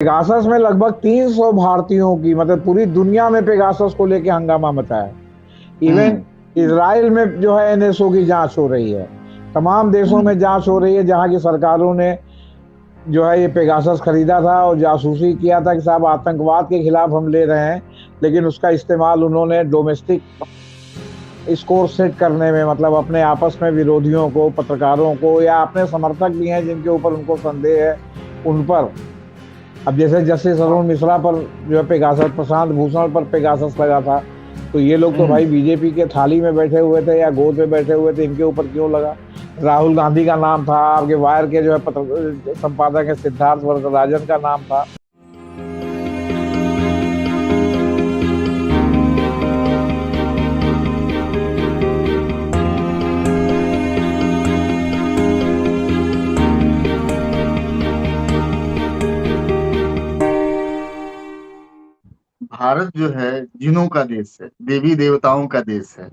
Pegasus में लगभग 300 भारतीयों की, मतलब पूरी दुनिया में पेगासस को लेके हंगामा मचा है। इवन इजराइल में जो है एनएसओ की जांच हो रही है। तमाम देशों में जांच हो रही है जहां की सरकारों ने जो है ये पेगासस खरीदा था और जासूसी किया था कि साहब आतंकवाद के खिलाफ हम ले रहे हैं, लेकिन उसका इस्तेमाल उन्होंने डोमेस्टिक स्कोर सेट करने में, मतलब अपने आपस में विरोधियों को, पत्रकारों को या अपने समर्थक भी हैं जिनके ऊपर उनको संदेह है उन पर। अब जैसे जस्टिस अरुण मिश्रा पर जो है पेगासस, प्रशांत भूषण पर पेगासस लगा था, तो ये लोग तो भाई बीजेपी के थाली में बैठे हुए थे या गोद में बैठे हुए थे, इनके ऊपर क्यों लगा? राहुल गांधी का नाम था, आपके वायर के जो है पत्र संपादक है सिद्धार्थ वरदराजन का नाम था। भारत जो है जिनों का देश है, देवी देवताओं का देश है।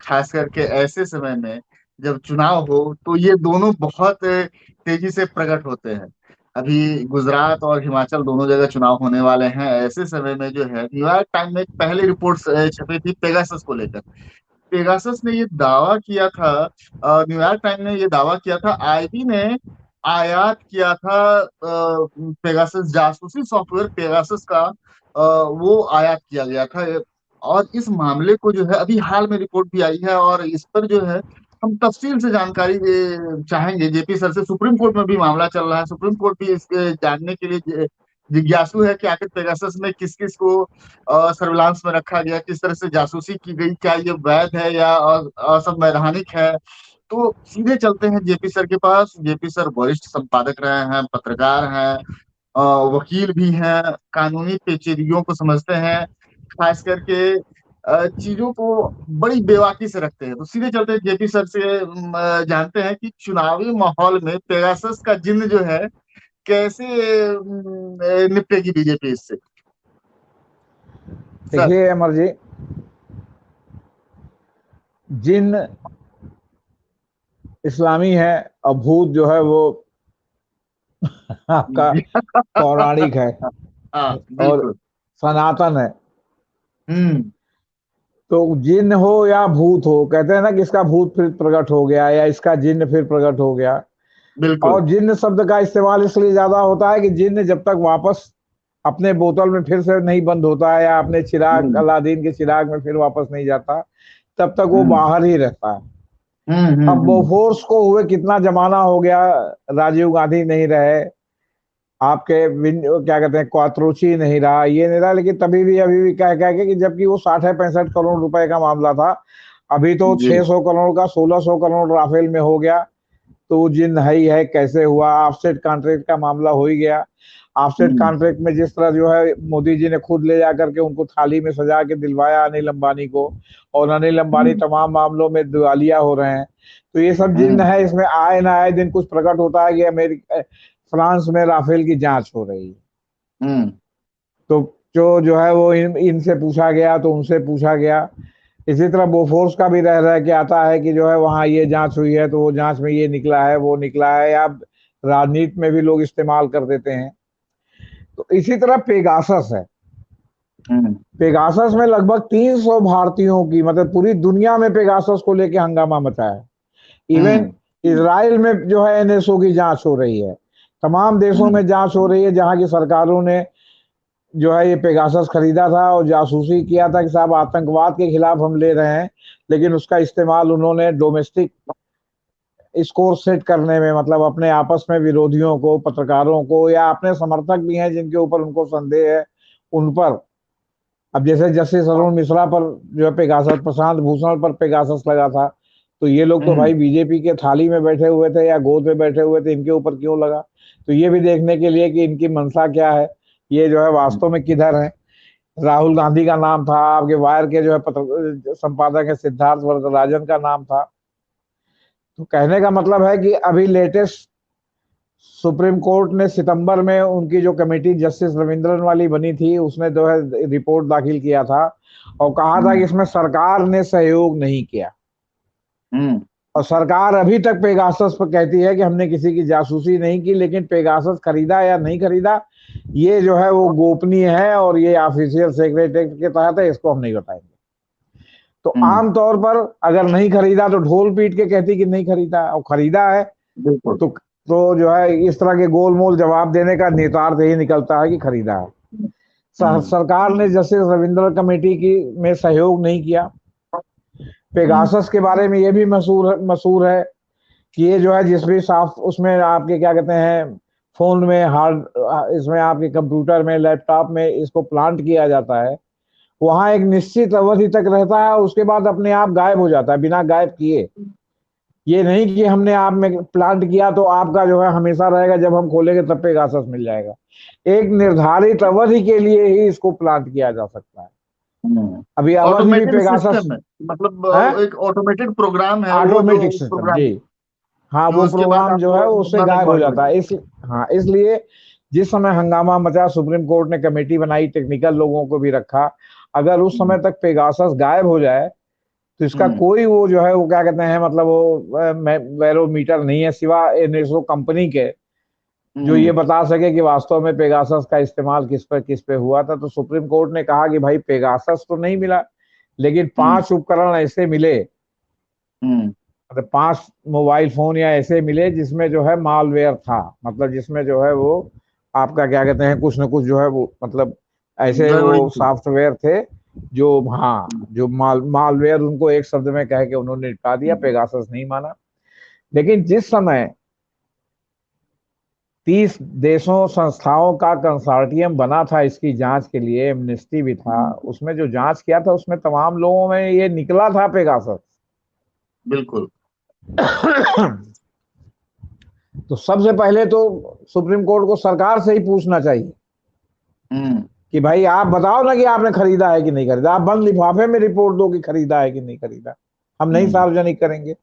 खास करके ऐसे समय में जब चुनाव हो तो ये दोनों बहुत तेजी से प्रकट होते हैं। अभी गुजरात और हिमाचल दोनों जगह चुनाव होने वाले हैं। ऐसे समय में जो है न्यूयॉर्क टाइम में एक पहली रिपोर्ट छपी थी पेगासस को लेकर। पेगासस ने ये दावा किया था, न्यूयॉर्क टाइम ने ये दावा किया था, आईबी ने आयात किया था पेगासस जासूसी सॉफ्टवेयर पेगासस का, वो आयात किया गया था। और इस मामले को जो है अभी हाल में रिपोर्ट भी आई है और इस पर जो है हम तफसील से जानकारी चाहेंगे जेपी सर से। सुप्रीम कोर्ट में भी मामला चल रहा है, सुप्रीम कोर्ट भी इसके जानने के लिए जिज्ञासु है कि आखिर पेगासस में किस किस को सर्विलांस में रखा गया, किस तरह से जासूसी की गई, क्या ये वैध है या असंवैधानिक है। तो सीधे चलते हैं जेपी सर के पास। जेपी सर वरिष्ठ संपादक रहे हैं, पत्रकार हैं, अ, वकील भी हैं, कानूनी पेचीदगियों को समझते हैं, खास करके चीजों को बड़ी बेबाकी से रखते हैं। तो सीधे चलते हैं जेपी सर से, जानते हैं कि चुनावी माहौल में पेगासस का जिन्न जो है कैसे निपटेगी बीजेपी इससे। सर। देखिए अमर जी, जिन इस्लामी है और भूत जो है वो आपका पौराणिक है हाँ और बिल्कुल। सनातन है। हम्म। तो जिन हो या भूत हो, कहते हैं ना कि इसका भूत फिर प्रकट हो गया या इसका जिन्न फिर प्रकट हो गया। बिल्कुल। और जिन्न शब्द का इस्तेमाल इसलिए ज्यादा होता है कि जिन्न जब तक वापस अपने बोतल में फिर से नहीं बंद होता है या अपने चिराग, हम्म। अलादीन के चिराग में फिर वापस नहीं जाता, तब तक वो हम्म। बाहर ही रहता है। हम्म। अब बोफोर्स को हुए कितना जमाना हो गया, राजीव गांधी नहीं रहे, आपके क्या कहते हैं क्वात्रोची नहीं रहा, ये नहीं रहा, लेकिन तभी भी अभी भी कह कह के कि जबकि वो 60-65 करोड़ रुपए का मामला था, अभी तो जी। 600 करोड़ का 1600 करोड़ राफेल में हो गया। तो वो जिन है ही है, कैसे हुआ? ऑफसेट कॉन्ट्रैक्ट का मामला हो ही गया। ऑफसेट हम्म। कॉन्ट्रैक्ट में जिस तरह जो है मोदी जी ने खुद ले जाकर के उनको थाली में सजा के दिलवाया अनिल अंबानी को, और अनिल अंबानी हम्म। तमाम मामलों में दिवालिया हो रहे हैं। तो ये सब जिन हम्म। है, इसमें आए ना आए दिन कुछ प्रकट होता है कि अमेरिका, फ्रांस में राफेल की जांच हो रही है। हम्म। तो जो है वो इनसे पूछा गया तो उनसे पूछा गया। इसी तरह बोफोर्स का भी रह रह के आता है कि जो है वहां ये जांच हुई है तो वो जांच में ये निकला है वो निकला है, या राजनीति में भी लोग इस्तेमाल कर देते हैं। तो इसी तरह पेगासस है। हम्म। पेगासस में लगभग 300 भारतीयों की, मतलब पूरी दुनिया में पेगासस को लेके हंगामा मचा है। इवन हम्म। इजराइल में जो है एनएसओ की जांच हो रही है। तमाम देशों हम्म। में जांच हो रही है जहां की सरकारों ने जो है ये पेगासस खरीदा था और जासूसी किया था कि साहब आतंकवाद के खिलाफ हम ले रहे हैं, लेकिन उसका इस्तेमाल उन्होंने डोमेस्टिक स्कोर सेट करने में, मतलब अपने आपस में विरोधियों को, पत्रकारों को या अपने समर्थक भी हैं जिनके ऊपर उनको संदेह है उन पर। अब जैसे जस्टिस अरुण मिश्रा पर जो है पेगासस, प्रशांत भूषण पर पेगासस लगा था, तो ये लोग तो हम्म। भाई बीजेपी के थाली में बैठे हुए थे या गोद में बैठे हुए थे, इनके ऊपर क्यों लगा? तो ये भी देखने के लिए कि इनकी मंशा क्या है, ये जो है वास्तव में किधर है। राहुल गांधी का नाम था, आपके वायर के जो है पत्र संपादक है सिद्धार्थ वरदराजन का नाम था। तो कहने का मतलब है कि अभी लेटेस्ट सुप्रीम कोर्ट ने सितंबर में उनकी जो कमेटी जस्टिस रविंद्रन वाली बनी थी, उसने जो है रिपोर्ट दाखिल किया था और कहा था कि हम्म। इसमें सरकार ने सहयोग नहीं किया। हम्म। और सरकार अभी तक पेगासस पर कहती है कि हमने किसी की जासूसी नहीं की, लेकिन पेगासस खरीदा या नहीं खरीदा ये जो है वो गोपनीय है और ये ऑफिशियल सीक्रेट एक्ट के तहत है, इसको हम नहीं बताएंगे। तो आमतौर पर अगर नहीं खरीदा तो ढोल पीट के कहती कि नहीं खरीदा, और खरीदा है बिल्कुल। तो जो है इस तरह के गोलमोल जवाब देने का निहितार्थ यही निकलता है कि खरीदा है। सरकार ने जस्टिस रविंद्र कमेटी की में सहयोग नहीं किया। पेगासस के बारे में ये भी मशहूर है कि ये जो है जिस भी साफ उसमें आपके क्या कहते हैं फोन में हार्ड, इसमें आपके कंप्यूटर में लैपटॉप में इसको प्लांट किया जाता है, वहां एक निश्चित अवधि तक रहता है, उसके बाद अपने आप गायब हो जाता है बिना गायब किए। ये नहीं कि हमने आप में प्लांट किया तो आपका जो है हमेशा रहेगा, जब हम खोलेंगे तब पेगासस मिल जाएगा। एक निर्धारित अवधि के लिए ही इसको प्लांट किया जा सकता है। अभी अवधि भी ऑटोमेटेड पेगासस सिस्टम है, मतलब है, एक ऑटोमेटेड प्रोग्राम है वो, जो ऑटोमेटिक सिस्टम प्रोग्राम जी। हाँ, जो वो उसके बाद प्रोग्राम जो आपको है उससे नल एंड गायब हो वॉइड हो जाता है। जाएगा। हाँ, इसलिए जिस समय हंगामा मचा, सुप्रीम कोर्ट ने कमेटी बनाई, टेक्निकल लोगों को भी रखा, अगर उस समय तक पेगासस गायब हो जाए तो इसका कोई वो जो है वो क्या कहते हैं मतलब वो बैरोमीटर नहीं है सिवा एनएसओ कंपनी के, जो ये बता सके कि वास्तव में पेगासस का इस्तेमाल किस पे हुआ था। तो सुप्रीम कोर्ट ने कहा कि भाई पेगासस तो नहीं मिला, लेकिन 5 उपकरण ऐसे मिले, मतलब 5 मोबाइल फोन या ऐसे मिले जिसमें जो है मालवेयर था, मतलब जिसमें जो है वो आपका क्या कहते हैं कुछ न कुछ जो है वो मतलब ऐसे गड़बड़ी वो थी। सॉफ्टवेयर थे जो, हाँ, जो मालवेयर, उनको एक शब्द में कह के उन्होंने निपटा दिया, पेगासस नहीं माना। लेकिन जिस समय 30 देशों संस्थाओं का कंसोर्टियम बना था इसकी जांच के लिए, एमनेस्टी भी था, उसमें जो जांच किया था उसमें तमाम लोगों में ये निकला था पेगासस। बिल्कुल। तो सबसे पहले तो सुप्रीम कोर्ट को सरकार से ही पूछना चाहिए कि भाई आप बताओ ना कि आपने खरीदा है कि नहीं खरीदा। आप बंद लिफाफे में रिपोर्ट दो कि खरीदा है कि नहीं खरीदा, हम नहीं सार्वजनिक करेंगे,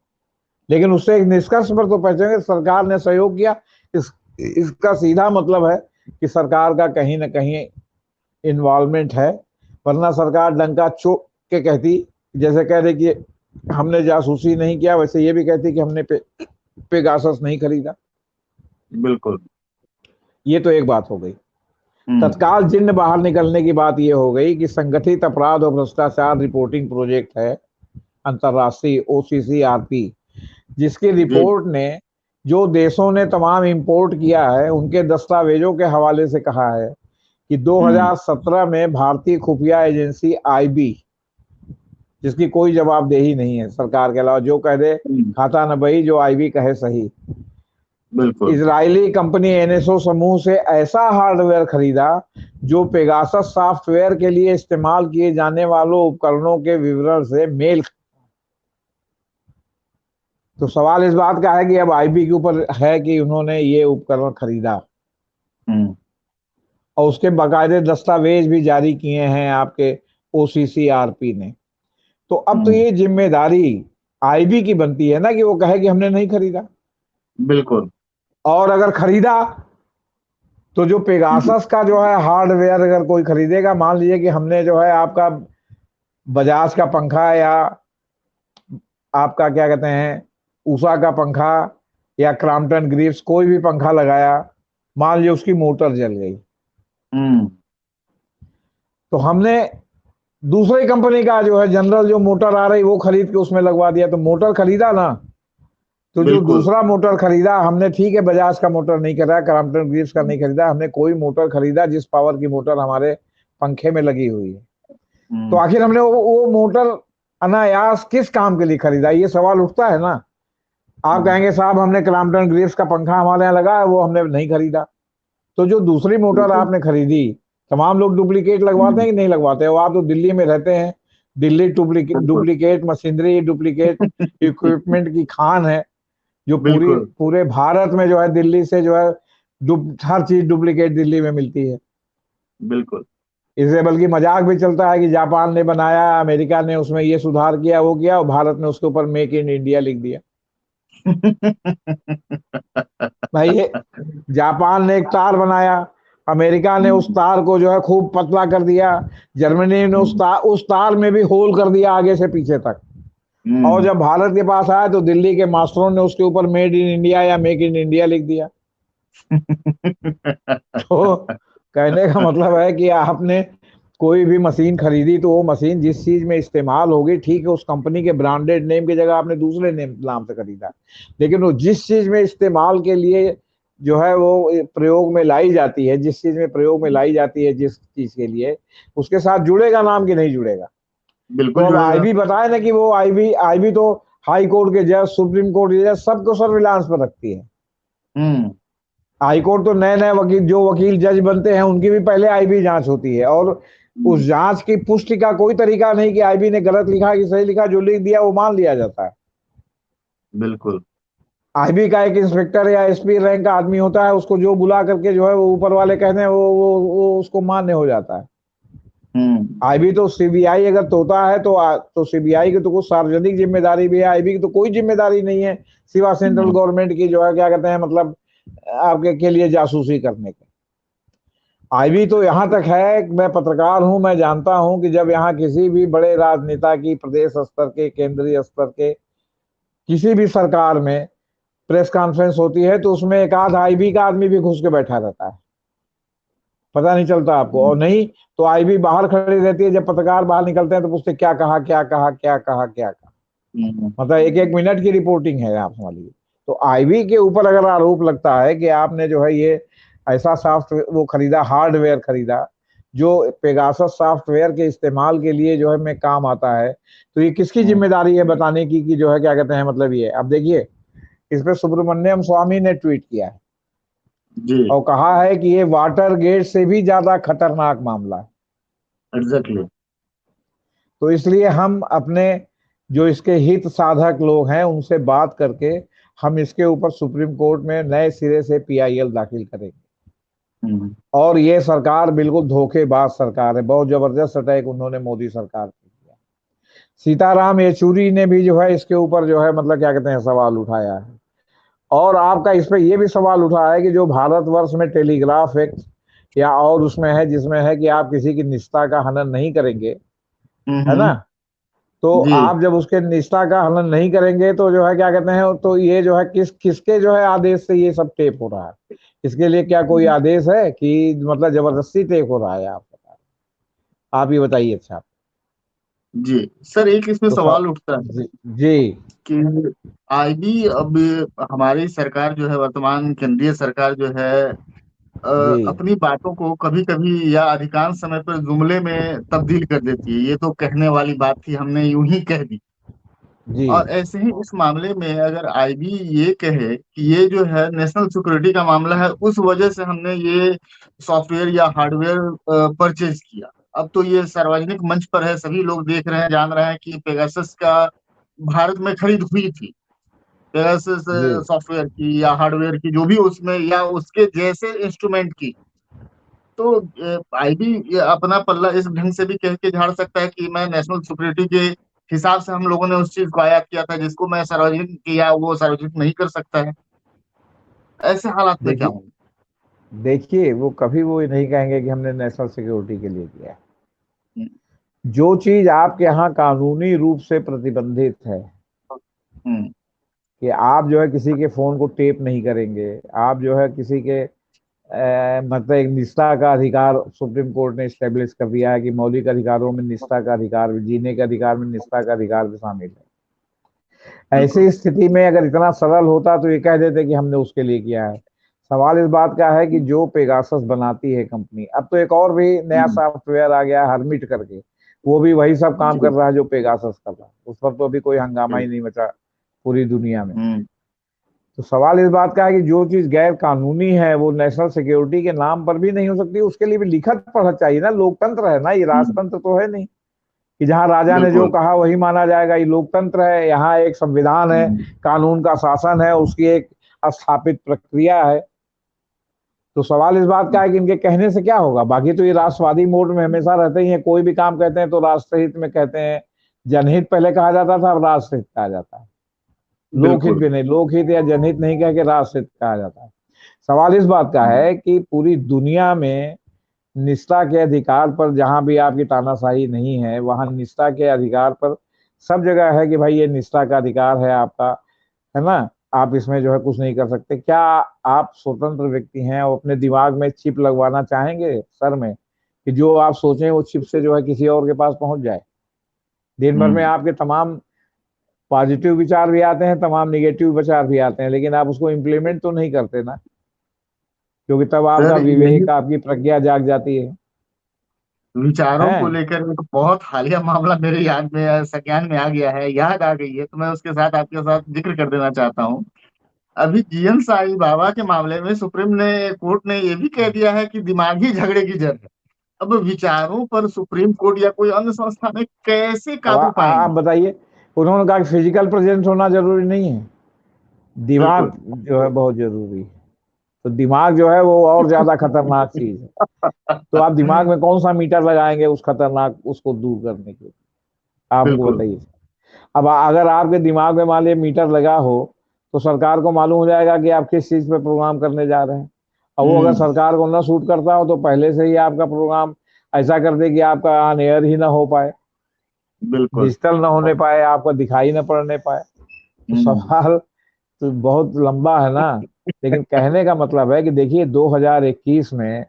लेकिन उससे एक निष्कर्ष पर तो पहुंचेंगे सरकार ने सहयोग किया। इसका सीधा मतलब है कि सरकार का कहीं ना कहीं इन्वॉल्वमेंट है, वरना सरकार डंका चौक के कहती, जैसे कह रहे कि हमने जासूसी नहीं किया, वैसे ये भी कहती कि हमने पेगासस नहीं खरीदा। बिल्कुल। ये तो एक बात हो गई। तत्काल जिन्न बाहर निकलने की बात यह हो गई कि संगठित अपराध और भ्रष्टाचार रिपोर्टिंग प्रोजेक्ट है अंतरराष्ट्रीय OCCRP, जिसकी जी। रिपोर्ट ने जो देशों ने तमाम इंपोर्ट किया है उनके दस्तावेजों के हवाले से कहा है कि 2017 में भारतीय खुफिया एजेंसी IB, जिसकी कोई जवाबदेही नहीं है सरकार के अलावा, जो कह दे खाता न बही, जो IB कहे सही, बिल्कुल। इजरायली कंपनी NSO समूह से ऐसा हार्डवेयर खरीदा जो पेगासस सॉफ्टवेयर के लिए इस्तेमाल किए जाने वालों उपकरणों के विवरण से मेल। तो सवाल इस बात का है कि अब IB के ऊपर है कि उन्होंने ये उपकरण खरीदा, और उसके बाकायदे दस्तावेज भी जारी किए हैं आपके OCCRP ने। तो अब तो ये जिम्मेदारी IB की बनती है ना कि वो कहे कि हमने नहीं खरीदा। बिल्कुल। और अगर खरीदा तो जो पेगासस का जो है हार्डवेयर अगर कोई खरीदेगा, मान लीजिए कि हमने जो है आपका बजाज का पंखा या आपका क्या कहते हैं उषा का पंखा या क्रॉम्पटन ग्रिप्स कोई भी पंखा लगाया, मान लीजिए उसकी मोटर जल गई, तो हमने दूसरी कंपनी का जो है जनरल जो मोटर आ रही वो खरीद के उसमें लगवा दिया, तो मोटर खरीदा ना। तो जो बिल्कुल। दूसरा मोटर खरीदा हमने, ठीक है बजाज का मोटर नहीं खरीदा, क्रॉम्पटन ग्रिप्स का नहीं खरीदा, हमने कोई मोटर खरीदा जिस पावर की मोटर हमारे पंखे में लगी हुई है, तो आखिर हमने वो मोटर अनायास किस काम के लिए खरीदा, ये सवाल उठता है ना। आप कहेंगे साहब हमने क्रॉम्पटन ग्रिप्स का पंखा हमारे यहाँ लगा है, वो हमने नहीं खरीदा। तो जो दूसरी मोटर बिल्कुल। आपने खरीदी, तमाम लोग डुप्लीकेट लगवाते हैं कि नहीं लगवाते हो? आप तो दिल्ली में रहते हैं, दिल्ली बिल्कुल। डुप्लीकेट मशीनरी, डुप्लीकेट इक्विपमेंट की खान है, जो बिल्कुल। पूरे भारत में जो है दिल्ली से जो है हर चीज डुप्लीकेट दिल्ली में मिलती है। बिल्कुल। इससे बल्कि मजाक भी चलता है कि जापान ने बनाया, अमेरिका ने उसमें ये सुधार किया वो किया, और भारत ने उसके ऊपर मेक इन इंडिया लिख दिया। भाई ये जापान ने एक तार बनाया, अमेरिका ने उस तार को जो है खूब पतला कर दिया, जर्मनी ने उस तार में भी होल कर दिया आगे से पीछे तक, और जब भारत के पास आया तो दिल्ली के मास्टरों ने उसके ऊपर मेड इन इंडिया या मेक इन इंडिया लिख दिया। तो कहने का मतलब है कि आपने कोई भी मशीन खरीदी तो वो मशीन जिस चीज में इस्तेमाल होगी, ठीक है, उस कंपनी के ब्रांडेड नेम की जगह आपने दूसरे नेम नाम से खरीदा, लेकिन वो जिस चीज में इस्तेमाल के लिए जो है वो प्रयोग में लाई जाती है, जिस चीज में प्रयोग में लाई जाती है, जिस चीज के लिए, उसके साथ जुड़ेगा नाम कि नहीं जुड़ेगा। तो बिल्कुल अब जुड़ेगा। आईबी बताए ना कि वो आईबी आईबी तो हाई कोर्ट के जज, सुप्रीम कोर्ट के जज सबको सर्विलांस पर रखती है। हम्म। हाई कोर्ट तो नए नए वकील, जो वकील जज बनते हैं उनकी भी पहले आईबी जांच होती है, और उस हम्म, जांच की पुष्टि का कोई तरीका नहीं कि आईबी ने गलत लिखा कि सही लिखा, जो लिख दिया वो मान लिया जाता है। बिल्कुल। आईबी का एक इंस्पेक्टर या एसपी रैंक का आदमी होता है, उसको जो बुला करके जो है वो ऊपर वाले कहते हैं वो उसको मान्य हो जाता है। हम्म। आईबी तो सीबीआई अगर तोता है तो सीबीआई की तो कुछ सार्वजनिक जिम्मेदारी भी है, आईबी की तो कोई जिम्मेदारी नहीं है सिवा सेंट्रल हम्म। गवर्नमेंट की, जो है क्या कहते हैं मतलब आपके के लिए जासूसी करने के। आईबी तो यहां तक है, मैं पत्रकार हूं, मैं जानता हूं कि जब यहाँ किसी भी बड़े राजनेता की प्रदेश स्तर के, केंद्रीय स्तर के, किसी भी सरकार में प्रेस कॉन्फ्रेंस होती है तो उसमें एक आध आईबी का आदमी भी घुस के बैठा रहता है, पता नहीं चलता आपको। और नहीं तो आईबी बाहर खड़ी रहती है, जब पत्रकार बाहर निकलते हैं तो पूछते क्या कहा क्या कहा क्या कहा क्या कहा, हम्म। मतलब एक एक मिनट की रिपोर्टिंग है आप समझिए। तो आईबी के ऊपर अगर आरोप लगता है कि आपने जो है ये ऐसा सॉफ्टवेयर वो खरीदा, हार्डवेयर खरीदा जो पेगासस सॉफ्टवेयर के इस्तेमाल के लिए जो है में काम आता है, तो ये किसकी हम्म, जिम्मेदारी है बताने की कि जो है क्या कहते हैं मतलब ये। अब देखिए, इस पे सुब्रमण्यम स्वामी ने ट्वीट किया है जी। और कहा है कि ये वाटर गेट से भी ज्यादा खतरनाक मामला है। एग्जैक्टली। तो इसलिए हम अपने जो इसके हित साधक लोग हैं उनसे बात करके हम इसके ऊपर सुप्रीम कोर्ट में नए सिरे से पीआईएल दाखिल करेंगे। हम्म। और ये सरकार बिल्कुल धोखेबाज सरकार है, बहुत जबरदस्त अटैक उन्होंने मोदी सरकार पे किया। सीताराम येचुरी ने भी जो है इसके ऊपर जो है मतलब क्या कहते हैं सवाल उठाया है। और आपका इस पे ये भी सवाल उठा है कि जो भारतवर्ष में टेलीग्राफ एक्ट या और उसमें है, जिसमें है कि आप किसी की निष्ठा का हनन नहीं करेंगे, है ना, हम्म। तो जी। आप जब उसके निष्ठा का हनन नहीं करेंगे तो जो है क्या कहते हैं, तो ये जो है किसके जो है आदेश से ये सब टेप हो रहा है, इसके लिए क्या कोई आदेश है कि मतलब जबरदस्ती टेप हो रहा है, आप बता, आप ये बताइए। अच्छा, जी सर, एक इसमें तो सब सवाल उठता है जी जी कि आईबी अब हमारी सरकार जो है, वर्तमान केंद्रीय सरकार जो है, जी अपनी बातों को कभी कभी या अधिकांश समय पर जुमले में तब्दील कर देती है। ये तो कहने वाली बात थी, हमने यूं ही कह दी। जी और ऐसे ही इस मामले में अगर आईबी ये कहे कि ये जो है नेशनल सिक्योरिटी का मामला है, उस वजह से हमने ये सॉफ्टवेयर या हार्डवेयर परचेज किया। अब तो ये सार्वजनिक मंच पर है, सभी लोग देख रहे हैं, जान रहे हैं कि पेगासस का भारत में खरीद हुई थी। पेगासस जी सॉफ्टवेयर की या हार्डवेयर की, जो भी उसमें या उसके जैसे इंस्ट्रूमेंट की। तो आईबी अपना पल्ला इस ढंग से भी कह के झाड़ सकता है कि मैं नेशनल सिक्योरिटी के हिसाब से हम लोगों ने उस चीज को आयात किया था, जिसको मैं सार्वजनिक किया वो सार्वजनिक नहीं कर सकता है। ऐसे हालात में क्या देखिए, होंगे? देखिए वो कभी वो नहीं कहेंगे कि हमने नेशनल सिक्योरिटी के लिए किया है। हम्म। जो चीज आपके यहाँ कानूनी रूप से प्रतिबंधित है हम्म। कि आप जो है किसी के फोन को टेप नहीं करेंगे, आप जो है किसी के मतलब एक निष्ठा का अधिकार सुप्रीम कोर्ट ने स्टेब्लिश कर दिया है कि मौलिक अधिकारों में निष्ठा का अधिकार, जीने के अधिकार में निष्ठा का अधिकार भी शामिल है। बिल्कुल। ऐसी स्थिति में अगर इतना सरल होता तो ये कह देते कि हमने उसके लिए किया है। सवाल इस बात का है कि जो पेगासस बनाती है कंपनी, अब तो एक और भी नया हम्म। सॉफ्टवेयर आ गया हर्मिट करके, वो भी वही सब काम कर जी। रहा है जो पेगासस कर रहा है, उस पर तो अभी कोई हंगामा जी। ही नहीं मचा पूरी दुनिया में। हम्म। तो सवाल इस बात का है कि जो चीज गैर कानूनी है वो नेशनल सिक्योरिटी के नाम पर भी नहीं हो सकती, उसके लिए भी लिखत पढ़त चाहिए ना, लोकतंत्र है ना, ये हम्म। राजतंत्र तो है नहीं कि जहां राजा ने जो बिल्कुल। कहा वही माना जाएगा। ये लोकतंत्र है, यहाँ एक संविधान है, हम्म। कानून का शासन है, उसकी एक स्थापित प्रक्रिया है। तो सवाल इस बात का है कि इनके कहने से क्या होगा। बाकी तो ये राष्ट्रवादी मोड में हमेशा रहते ही हैं, कोई भी काम कहते हैं तो राष्ट्रहित में कहते हैं। जनहित पहले कहा जाता था, अब राष्ट्रहित कहा जाता है। लोकहित बिल्कुल। भी नहीं, लोकहित या जनहित नहीं कह के राष्ट्रहित कहा जाता है। सवाल इस बात का हम्म। है कि पूरी दुनिया में निष्ठा के अधिकार पर जहां भी आपकी तानाशाही नहीं है, वहां निष्ठा के अधिकार पर सब जगह है कि भाई ये निष्ठा का अधिकार है आपका, है ना। आप इसमें जो है कुछ नहीं कर सकते। क्या आप स्वतंत्र व्यक्ति हैं और अपने दिमाग में चिप लगवाना चाहेंगे सर में, कि जो आप सोचें वो चिप से जो है किसी और के पास पहुंच जाए? दिन भर में हम्म। आपके तमाम पॉजिटिव विचार भी आते हैं, तमाम निगेटिव विचार भी आते हैं, लेकिन आप उसको इम्प्लीमेंट तो नहीं करते ना, क्योंकि तब आपका सर यही विवेक, आपकी प्रज्ञा जाग जाती विचारों को है। लेकर एक बहुत हालिया मामला मेरे याद में संज्ञान में आ गया है, याद आ गई है, तो मैं उसके साथ आपके साथ जिक्र कर देना चाहता हूँ। अभी जीएन साई बाबा के मामले में सुप्रीम ने कोर्ट ने ये भी कह दिया है कि दिमागी झगड़े की जड़ है। अब विचारों पर सुप्रीम कोर्ट या कोई अन्य संस्था में कैसे अब काबू आप पाएंगे? बताइए, उन्होंने कहा कि फिजिकल प्रेजेंस होना जरूरी नहीं है, दिमाग बिल्कुल। जो है बहुत जरूरी है। तो दिमाग जो है वो और ज्यादा खतरनाक चीज है। तो आप दिमाग में कौन सा मीटर लगाएंगे उस खतरनाक उसको दूर करने के लिए? आप हमको बिल्कुल। बताइए। अब अगर आपके दिमाग में मान लीजिए मीटर लगा हो, तो सरकार को मालूम हो जाएगा कि आप किस चीज पे प्रोग्राम करने जा रहे हैं। और वो अगर हम्म। सरकार को न सूट करता हो तो पहले से ही आपका प्रोग्राम ऐसा कर दे कि आपका ऑन एयर ही ना हो पाए, बिल्कुल। डिजिटल ना होने पाए, आपका दिखाई ना पड़ने पाए। तो हम्म। सवाल तो बहुत लंबा है ना, लेकिन कहने का मतलब है कि देखिए 2021 में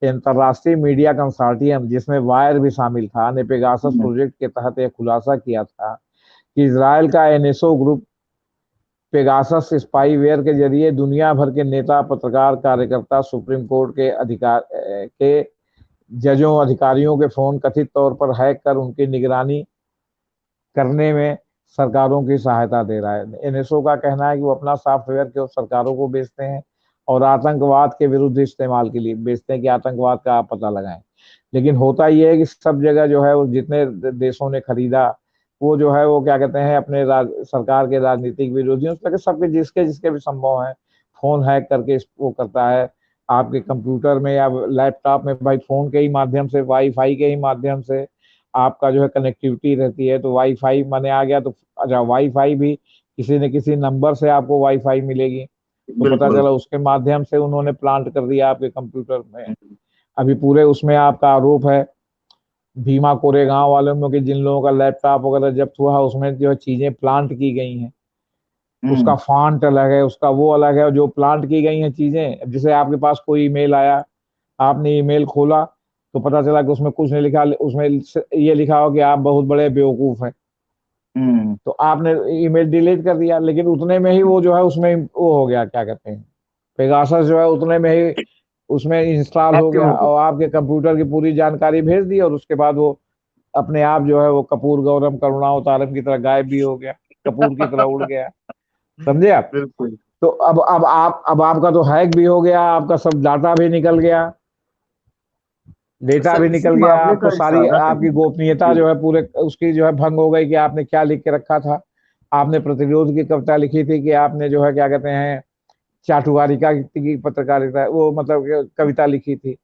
अंतर्राष्ट्रीय मीडिया कंसोर्टियम, जिसमें वायर भी शामिल था, ने पेगासस हम्म। प्रोजेक्ट के तहत यह खुलासा किया था कि इसराइल का एनएसओ ग्रुप पेगासस स्पाईवेयर के जरिए दुनिया भर के नेता, पत्रकार, कार्यकर्ता, सुप्रीम कोर्ट के के जजों, अधिकारियों के फोन कथित तौर पर हैक कर उनकी निगरानी करने में सरकारों की सहायता दे रहा है। एनएसओ का कहना है कि वो अपना सॉफ्टवेयर के सरकारों को बेचते हैं और आतंकवाद के विरुद्ध इस्तेमाल के लिए बेचते हैं कि आतंकवाद का आप पता लगाएं। लेकिन होता यह है कि सब जगह जो है वो जितने देशों ने खरीदा, वो जो है वो क्या कहते हैं अपने सरकार के राजनीतिक विरोधियों से सबके जिसके जिसके भी संभव है फोन हैक करके वो करता है। आपके कंप्यूटर में या लैपटॉप में भाई फोन के ही माध्यम से, वाईफाई के ही माध्यम से आपका जो है कनेक्टिविटी रहती है। तो वाईफाई माने आ गया, तो अच्छा वाईफाई भी किसी न किसी नंबर से आपको वाईफाई मिलेगी, तो पता बिल्कुल। चला उसके माध्यम से उन्होंने प्लांट कर दिया आपके कंप्यूटर में। अभी पूरे उसमें आपका आरोप है भीमा कोरेगांव वालों में कि जिन लोगों का लैपटॉप वगैरह जब्त हुआ उसमें जो है चीजें प्लांट की गई हैं, उसका हम्म। फॉन्ट अलग है, उसका वो अलग है, जो प्लांट की गई हैं चीजें। जैसे आपके पास कोई ईमेल आया, आपने ईमेल खोला तो पता चला कि उसमें कुछ नहीं लिखा, उसमें ये लिखा हो कि आप बहुत बड़े बेवकूफ हैं, हम्म। तो आपने ईमेल डिलीट कर दिया। लेकिन उतने में ही वो जो है उसमें वो हो गया, क्या कहते हैं, पेगासस जो है उतने में ही उसमें इंस्टॉल हो एक्टिव गया हो गए। और आपके कंप्यूटर की पूरी जानकारी भेज दी, और उसके बाद वो अपने आप जो है वो कपूर गौरम करुणावतारम की तरह गायब भी हो गया, कपूर की तरह उड़ गया। समझे आप? बिल्कुल। तो अब आपका तो हैक भी हो गया, आपका सब डाटा भी निकल गया, डेटा सर भी इसी निकल गया, मामले आपको का सारी इशारा आपकी करिए। गोपनीयता जी। जो है पूरे उसकी जो है भंग हो गई कि आपने क्या लिख के रखा था। आपने प्रतिरोध की कविता लिखी थी कि आपने जो है क्या कहते हैं चाटुकारिता की पत्रकारिता वो मतलब कविता लिखी थी,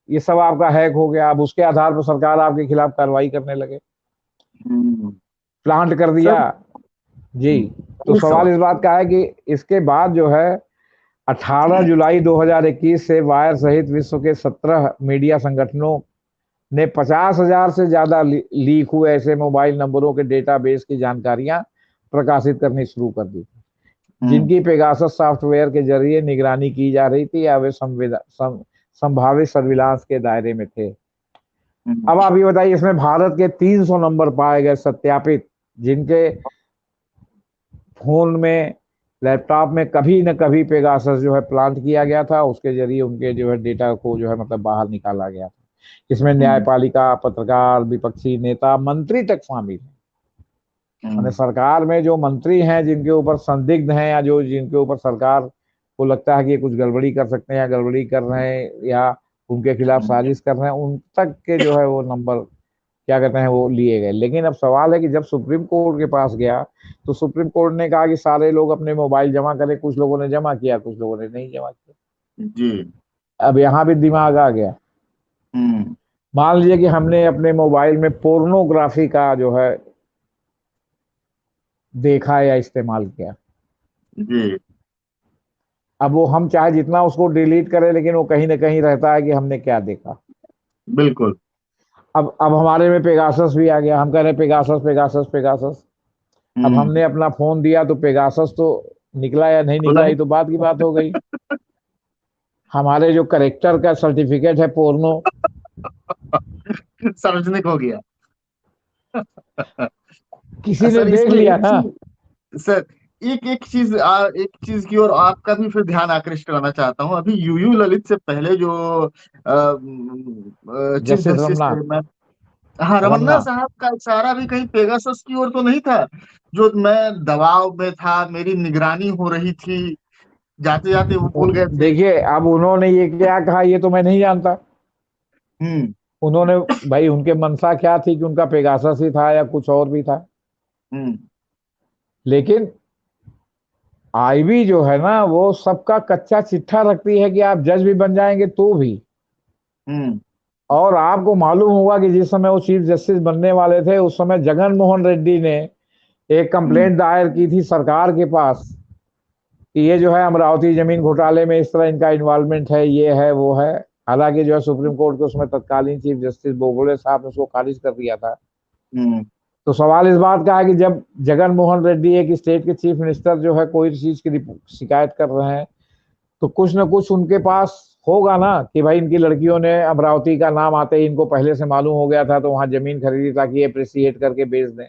ये सब आपका हैक हो गया। अब उसके आधार पर सरकार आपके खिलाफ कार्रवाई करने लगे, हम्म। प्लांट कर दिया। सर जी। तो एक सवाल सवाल। इस बात का है कि इसके बाद जो है 18 जुलाई 2021 से वायर सहित विश्व के 17 मीडिया संगठनों ने 50,000 से ज्यादा लीक हुए ऐसे मोबाइल नंबरों के डेटाबेस की जानकारियां प्रकाशित करनी शुरू कर दी, हम्म। जिनकी पेगासस सॉफ्टवेयर के जरिए निगरानी की जा रही थी या वे संभावित सर्विलांस के दायरे में थे। हम्म। अब आप ये बताइए, इसमें भारत के 300 नंबर पाए गए सत्यापित, जिनके फोन में, लैपटॉप में कभी न कभी पेगासस जो है प्लांट किया गया था, उसके जरिए उनके जो है डेटा को जो है मतलब बाहर निकाला गया था। इसमें हम्म। न्यायपालिका, पत्रकार, विपक्षी नेता, मंत्री तक शामिल है। मैंने हम्म। सरकार में जो मंत्री हैं जिनके ऊपर संदिग्ध हैं या जो जिनके ऊपर सरकार को लगता है कि ये कुछ गड़बड़ी कर सकते हैं या गड़बड़ी कर रहे हैं या उनके खिलाफ साजिश कर रहे हैं, उन तक के जो है वो नंबर क्या कहते हैं वो लिए गए। लेकिन अब सवाल है कि जब सुप्रीम कोर्ट के पास गया तो सुप्रीम कोर्ट ने कहा कि सारे लोग अपने मोबाइल जमा करें। कुछ लोगों ने जमा किया, कुछ लोगों ने नहीं जमा किया। जी। अब यहाँ भी दिमाग आ गया। हम्म। मान लीजिए कि हमने अपने मोबाइल में पोर्नोग्राफी का जो है देखा या इस्तेमाल किया। जी। अब वो हम चाहे जितना उसको डिलीट करें, लेकिन वो कहीं ना कहीं रहता है कि हमने क्या देखा। बिल्कुल। अब हमारे में पेगासस भी आ गया, हम कह रहे पेगासस पेगासस पेगासस। अब हम्म। हमने अपना फोन दिया तो पेगासस तो निकला या नहीं खुला निकला ये तो बात की बात हो गई। हमारे जो करेक्टर का सर्टिफिकेट है पोर्नो, है, सार्वजनिक हो गया। किसी ने सर देख इसमें लिया एक ना। चीज, सर एक चीज की और आपका भी फिर ध्यान आकृष्ट कराना चाहता हूँ। अभी यूयू ललित से पहले जो चीफ जस्टिस जस्टिस रमना, थे, मैं, हाँ, रमन्ना रमना। साहब का इशारा भी कहीं पेगासस की ओर तो नहीं था? जो मैं दबाव में था, मेरी निगरानी हो रही थी, जाते जाते वो भूल गए थे। देखिए अब उन्होंने ये क्या कहा ये तो मैं नहीं जानता। हम्म। उन्होंने, भाई उनके मनसा क्या थी कि उनका पेगासस ही था या कुछ और भी था। हम्म। लेकिन आईबी जो है ना वो सबका कच्चा चिट्ठा रखती है कि आप जज भी बन जाएंगे तो भी। हम्म। और आपको मालूम होगा कि जिस समय वो चीफ जस्टिस बनने वाले थे उस समय जगन मोहन रेड्डी ने एक हम्म। कंप्लेंट दायर की थी सरकार के पास कि ये जो है अमरावती जमीन घोटाले में इस तरह इनका इन्वॉल्वमेंट है, ये है वो है। हालांकि जो है सुप्रीम कोर्ट के उसमें तत्कालीन चीफ जस्टिस बोबड़े साहब ने उसको खारिज कर दिया था। हम्म। तो सवाल इस बात का है कि जब जगन मोहन रेड्डी एक स्टेट के चीफ मिनिस्टर जो है कोई चीज की शिकायत कर रहे हैं तो कुछ न कुछ उनके पास होगा ना कि भाई इनकी लड़कियों ने अमरावती का नाम आते ही इनको पहले से मालूम हो गया था तो वहां जमीन खरीदी ताकि ये अप्रिसिएट करके बेच दें।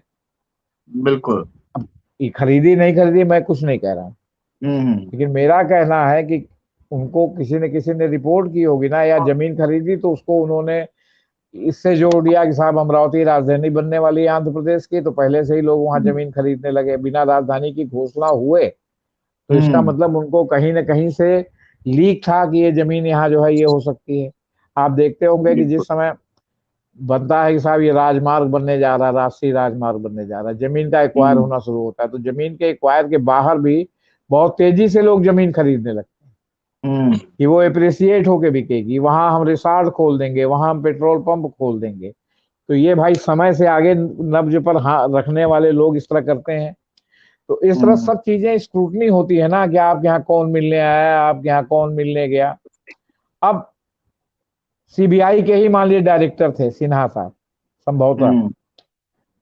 बिल्कुल। अब ये खरीदी नहीं खरीदी मैं कुछ नहीं कह रहा हूँ, हम्म। लेकिन मेरा कहना है कि उनको किसी ने रिपोर्ट की होगी ना या जमीन खरीदी तो उसको उन्होंने इससे जोड़ दिया कि साहब अमरावती राजधानी बनने वाली है आंध्र प्रदेश की, तो पहले से ही लोग वहां जमीन खरीदने लगे बिना राजधानी की घोषणा हुए। तो इसका हम्म। मतलब उनको कहीं ना कहीं से लीक था कि ये जमीन यहाँ जो है ये हो सकती है। आप देखते होंगे कि बिल्कुल। जिस समय बनता है कि साहब ये राजमार्ग बनने जा रहा है, राष्ट्रीय राजमार्ग बनने जा रहा है, जमीन का एक्वायर हम्म। होना शुरू होता है तो जमीन के एक्वायर के बाहर भी बहुत तेजी से लोग जमीन खरीदने लगते हैं हम्म। कि वो अप्रिसिएट होके बिकेगी, वहां हम रिसॉर्ट खोल देंगे, वहां हम पेट्रोल पंप खोल देंगे। तो ये भाई समय से आगे नब्ज पर रखने वाले लोग इस तरह करते हैं। तो इस तरह हम्म। सब चीजें स्क्रूटनी होती है ना कि आपके यहाँ कौन मिलने आया, आपके यहाँ कौन मिलने गया। अब सीबीआई के ही मान लीजिए डायरेक्टर थे सिन्हा साहब संभवतः, हम्म।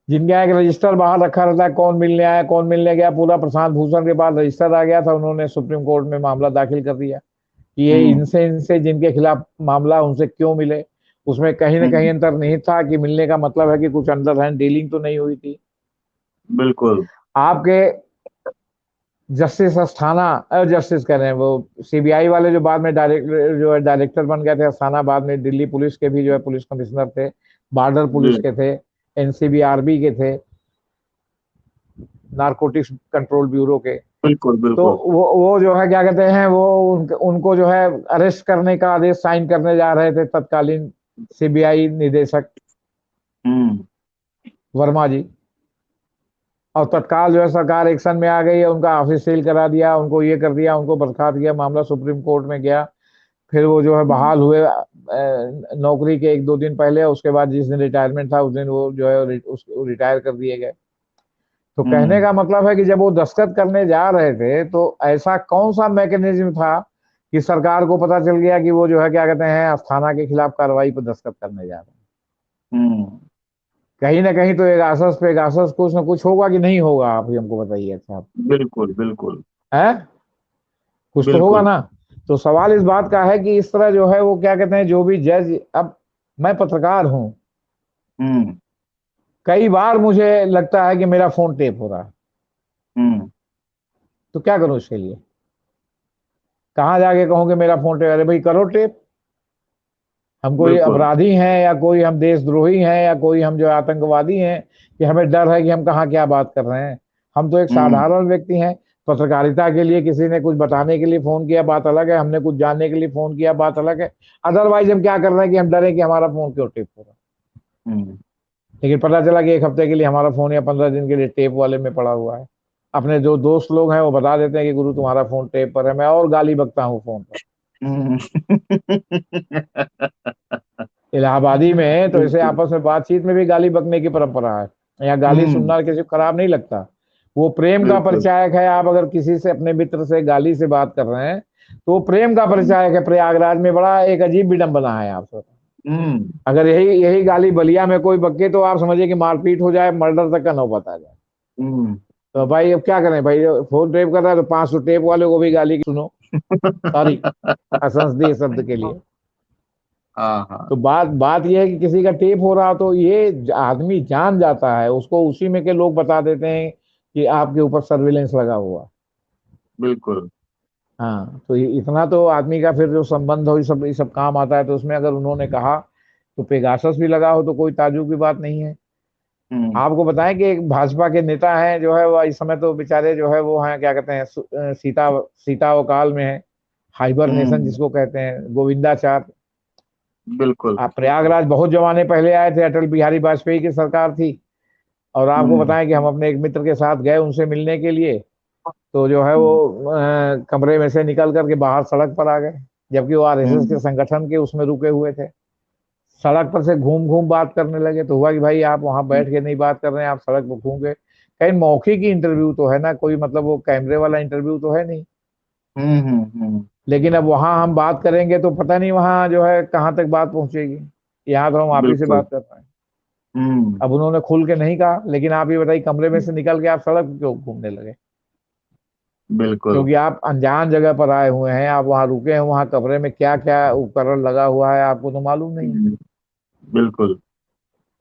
जिनके यहाँ एक रजिस्टर बाहर रखा रहता है कौन मिलने आया कौन मिलने गया, पूरा प्रशांत भूषण के पास रजिस्टर आ गया था, उन्होंने सुप्रीम कोर्ट में मामला दाखिल कर दिया कि ये हम्म। इनसे इनसे जिनके खिलाफ मामला उनसे क्यों मिले। उसमें कहीं ना कहीं हम्म। अंतर नहीं था कि मिलने का मतलब है कि कुछ अंडर हैंड डीलिंग तो नहीं हुई थी। बिल्कुल। आपके जस्टिस अस्थाना, जस्टिस कह रहे हैं वो सीबीआई वाले जो बाद में डायरेक्टर जो है डायरेक्टर बन गए थे अस्थाना, बाद में दिल्ली पुलिस के भी जो है पुलिस कमिश्नर थे, बॉर्डर पुलिस जी। के थे, एनसीबीआरबी के थे, नारकोटिक्स कंट्रोल ब्यूरो के। बिल्कुल। तो बिल्कुल। वो जो है क्या कहते हैं वो उनको जो है अरेस्ट करने का आदेश साइन करने जा रहे थे तत्कालीन सीबीआई निदेशक हम्म। वर्मा जी। और तत्काल जो है सरकार एक्शन में आ गई है, उनका ऑफिस सील करा दिया, उनको ये कर दिया, उनको बर्खास्त किया, मामला सुप्रीम कोर्ट में गया। फिर वो जो है हम्म। बहाल हुए नौकरी के एक दो दिन पहले, उसके बाद जिस दिन रिटायरमेंट था उस दिन वो जो है रिटायर कर दिए गए। तो कहने हम्म। का मतलब है कि जब वो दस्तखत करने जा रहे थे तो ऐसा कौन सा मैकेनिज्म था कि सरकार को पता चल गया कि वो जो है क्या कहते हैं अस्थाना के खिलाफ कार्रवाई पर दस्तखत करने जा रहे हैं। हम्म। कहीं ना कहीं तो एगासस पे एगासस कुछ ना कुछ होगा कि नहीं होगा, आप ही हमको बताइए साहब। बिल्कुल। बिल्कुल। है, कुछ तो होगा बिल्कुल। ना। तो सवाल इस बात का है कि इस तरह जो है वो क्या कहते हैं जो भी जज, अब मैं पत्रकार हूं, हम्म। कई बार मुझे लगता है कि मेरा फोन टेप हो रहा है, हम्म। तो क्या करूं इसके लिए? कहाँ जाके कहूं कि मेरा फोन टेप? अरे भाई करो टेप। हम कोई बिल्कुल। अपराधी हैं या कोई हम देशद्रोही हैं या कोई हम जो आतंकवादी हैं कि हमें डर है कि हम कहाँ क्या बात कर रहे हैं? हम तो एक हम्म। साधारण व्यक्ति हैं। पत्रकारिता के लिए किसी ने कुछ बताने के लिए फोन किया बात अलग है, हमने कुछ जानने के लिए फोन किया बात अलग है। अदरवाइज हम क्या कर रहे हैं कि हम डरे कि हमारा फोन क्यों टेप हो रहा है। हम्म। लेकिन पता चला कि एक हफ्ते के लिए हमारा फोन या 15 दिन के लिए टेप वाले में पड़ा हुआ है। अपने जो दोस्त लोग हैं वो बता देते हैं कि गुरु तुम्हारा फोन टेप पर है, मैं और गाली बकता हूँ फोन पर। हम्म। इलाहाबादी में तो ऐसे बिल्कुल। आपस में बातचीत में भी गाली बकने की परंपरा है। यहाँ गाली हम्म। सुनना किसी को खराब नहीं लगता, वो प्रेम का बिल्कुल। परिचायक है। आप अगर किसी से अपने मित्र से गाली से बात कर रहे हैं तो वो प्रेम का परिचायक है। प्रयागराज में बड़ा एक अजीब विडंबना है आप सोचो, हम्म। अगर यही यही गाली बलिया में कोई बके तो आप समझिए कि मारपीट हो जाए, मर्डर तक का नौबत आ जाए। हम्म। तो भाई अब क्या करें भाई, फोन टेप कर रहा है तो 500 टेप वाले को भी गाली सुनो, सॉरी असंसदीय शब्द के लिए। हाँ हाँ। तो बात बात यह है कि किसी का टेप हो रहा तो ये आदमी जान जाता है, उसको उसी में के लोग बता देते हैं कि आपके ऊपर सर्विलेंस लगा हुआ। बिल्कुल। हाँ, तो इतना तो आदमी का फिर जो संबंध हो ये सब काम आता है। तो उसमें अगर उन्होंने कहा तो पेगासस भी लगा हो तो कोई ताज्जुब की बात नहीं है। हम्म आपको बताएं कि एक भाजपा के नेता हैं जो है वो इस समय तो बेचारे जो है वो हैं, क्या कहते हैं, सीता सीता वकाल में है, हाइबरनेशन हम्म। जिसको कहते हैं, गोविंदाचार। बिल्कुल। आप प्रयागराज बहुत जमाने पहले आए थे, अटल बिहारी वाजपेयी की सरकार थी। और आपको हम्म बताएं कि हम अपने एक मित्र के साथ गए उनसे मिलने के लिए। तो जो है वो हम्म कमरे में से निकल करके बाहर सड़क पर आ गए, जबकि वो आरएसएस के हम्म। संगठन के उसमें रुके हुए थे। सड़क पर से घूम घूम बात करने लगे। तो हुआ कि भाई आप वहां बैठ के नहीं बात कर रहे हैं, आप सड़क पर घूम गए। कहीं मौखिक ही इंटरव्यू तो है ना, कोई मतलब वो कैमरे वाला इंटरव्यू तो है नहीं। हम्म। लेकिन अब वहां हम बात करेंगे तो पता नहीं वहां जो है कहाँ तक बात पहुंचेगी। यहाँ तो हम आप ही से बिल्कुल। बात कर रहे हैं। हम्म। अब उन्होंने खुल के नहीं कहा, लेकिन आप ये बताइए कमरे में से निकल के आप सड़क पे क्यों घूमने लगे? बिल्कुल। क्योंकि आप अनजान जगह पर आए हुए हैं, आप वहां रुके हैं, वहां कमरे में क्या क्या उपकरण लगा हुआ है आपको तो मालूम नहीं है। हम्म, बिल्कुल।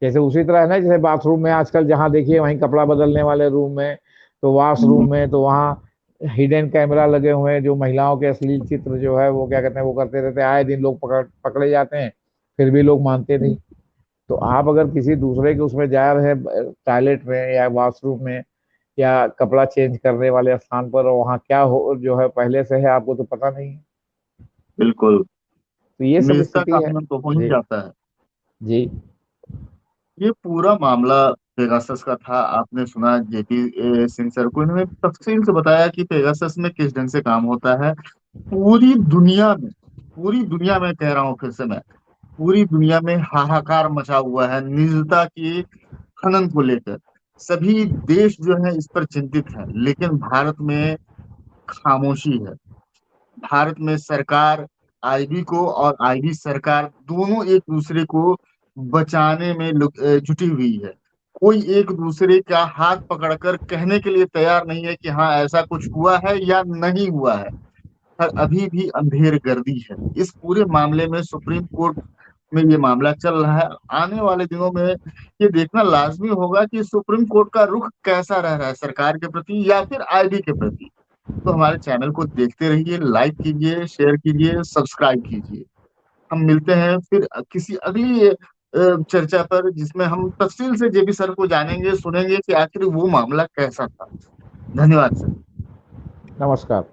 जैसे उसी तरह है ना, जैसे बाथरूम में आजकल जहाँ देखिए वहीं कपड़ा बदलने वाले रूम में, तो हम्म, वॉशरूम में, तो वहाँ हिडन कैमरा लगे हुए हैं जो महिलाओं के अश्लील चित्र जो है वो क्या कहते हैं वो करते रहते हैं। आए दिन लोग पकड़े जाते हैं, फिर भी लोग मानते नहीं। तो आप अगर किसी दूसरे के उसमें जा रहे हैं टॉयलेट में या वॉशरूम में या कपड़ा चेंज करने वाले स्थान पर, और वहाँ क्या हो जो है पहले से है आपको तो पता नहीं है। बिल्कुल। तो ये सब निजता स्थिति का है। हनन तो हो ही जी। जाता है। जी। ये पूरा मामला पेगासस का था। आपने सुना जेपी सिंह सर को, इन्होंने तफसील से बताया कि पेगासस में किस ढंग से काम होता है। पूरी दुनिया में, पूरी दुनिया में कह रहा हूँ फिर से मैं, पूरी दुनिया में हाहाकार मचा हुआ है निजता की खनन को लेकर। सभी देश जो है इस पर चिंतित हैं, लेकिन भारत में खामोशी है। भारत में सरकार, आईबी को और आईबी सरकार दोनों एक दूसरे को बचाने में जुटी हुई है। कोई एक दूसरे का हाथ पकड़कर कहने के लिए तैयार नहीं है कि हाँ ऐसा कुछ हुआ है या नहीं हुआ है। पर अभी भी अंधेर गर्दी है इस पूरे मामले में। सुप्रीम कोर्ट में ये मामला चल रहा है। आने वाले दिनों में ये देखना लाजमी होगा कि सुप्रीम कोर्ट का रुख कैसा रह रहा है, सरकार के प्रति या फिर आईबी के प्रति। तो हमारे चैनल को देखते रहिए, लाइक कीजिए, शेयर कीजिए, सब्सक्राइब कीजिए। हम मिलते हैं फिर किसी अगली चर्चा पर, जिसमें हम तफसील से जेबी सर को जानेंगे, सुनेंगे कि आखिर वो मामला कैसा था। धन्यवाद सर। नमस्कार।